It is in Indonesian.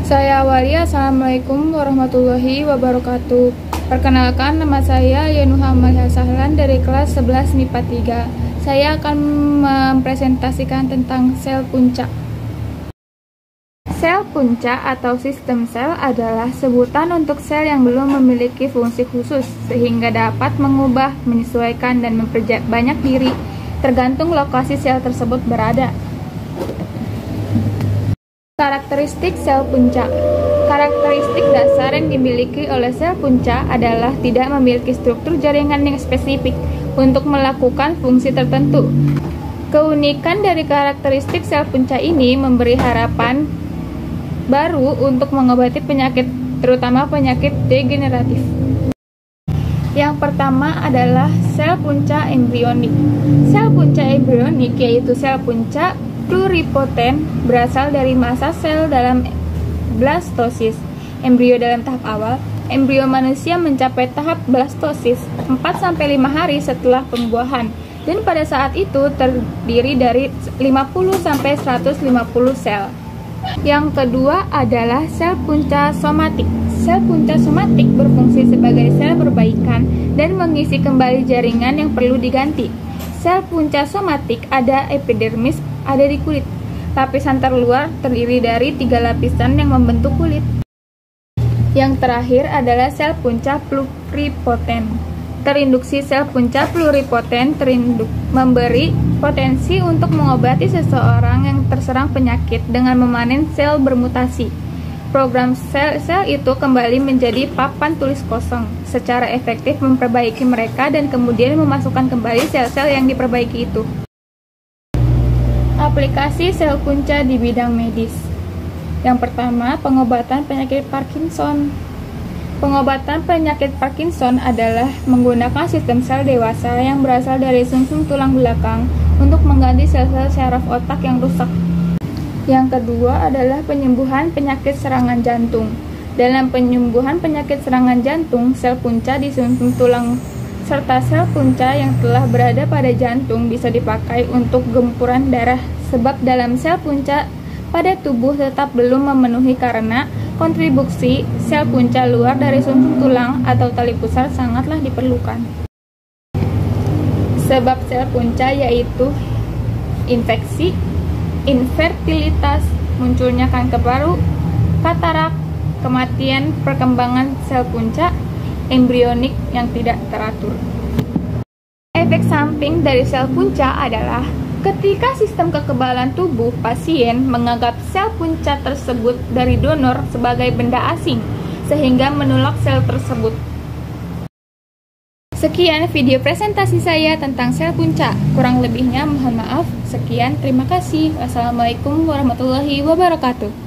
Saya awali, Assalamualaikum warahmatullahi wabarakatuh. Perkenalkan, nama saya Yenuha Amalia Sahlan dari kelas 11 MIPA 3. Saya akan mempresentasikan tentang sel puncak. Sel puncak atau sistem sel adalah sebutan untuk sel yang belum memiliki fungsi khusus, sehingga dapat mengubah, menyesuaikan, dan memperbanyak diri tergantung lokasi sel tersebut berada. Karakteristik sel puncak. Karakteristik dasar yang dimiliki oleh sel puncak adalah tidak memiliki struktur jaringan yang spesifik untuk melakukan fungsi tertentu. Keunikan dari karakteristik sel puncak ini memberi harapan baru untuk mengobati penyakit, terutama penyakit degeneratif. Yang pertama adalah sel puncak embrionik. Sel puncak embrionik yaitu sel puncak pluripoten berasal dari masa sel dalam blastosis, embrio dalam tahap awal. Embrio manusia mencapai tahap blastosis 4-5 hari setelah pembuahan, dan pada saat itu terdiri dari 50-150 sel. Yang kedua adalah sel puncak somatik. Sel puncak somatik berfungsi sebagai sel perbaikan dan mengisi kembali jaringan yang perlu diganti. Sel puncak somatik ada epidermis, ada di kulit. Lapisan terluar terdiri dari 3 lapisan yang membentuk kulit. Yang terakhir adalah sel puncak pluripoten. Terinduksi sel puncak pluripoten memberi potensi untuk mengobati seseorang yang terserang penyakit dengan memanen sel bermutasi. Program sel itu kembali menjadi papan tulis kosong, secara efektif memperbaiki mereka dan kemudian memasukkan kembali sel-sel yang diperbaiki itu. Aplikasi sel puncak di bidang medis. Yang pertama, pengobatan penyakit Parkinson. Pengobatan penyakit Parkinson adalah menggunakan sistem sel dewasa yang berasal dari sumsum tulang belakang untuk mengganti sel-sel syaraf otak yang rusak. Yang kedua adalah penyembuhan penyakit serangan jantung. Dalam penyembuhan penyakit serangan jantung, sel puncak di sumsum tulang serta sel puncak yang telah berada pada jantung bisa dipakai untuk gempuran darah, sebab dalam sel puncak pada tubuh tetap belum memenuhi karena kontribusi sel puncak luar dari sumsum tulang atau tali pusar sangatlah diperlukan. Sebab sel puncak yaitu infeksi, infertilitas, munculnya kanker paru, katarak, kematian perkembangan sel puncak embrionik yang tidak teratur. Efek samping dari sel puncak adalah ketika sistem kekebalan tubuh pasien menganggap sel puncak tersebut dari donor sebagai benda asing, sehingga menolak sel tersebut. Sekian video presentasi saya tentang sel puncak. Kurang lebihnya mohon maaf. Sekian, terima kasih. Wassalamualaikum warahmatullahi wabarakatuh.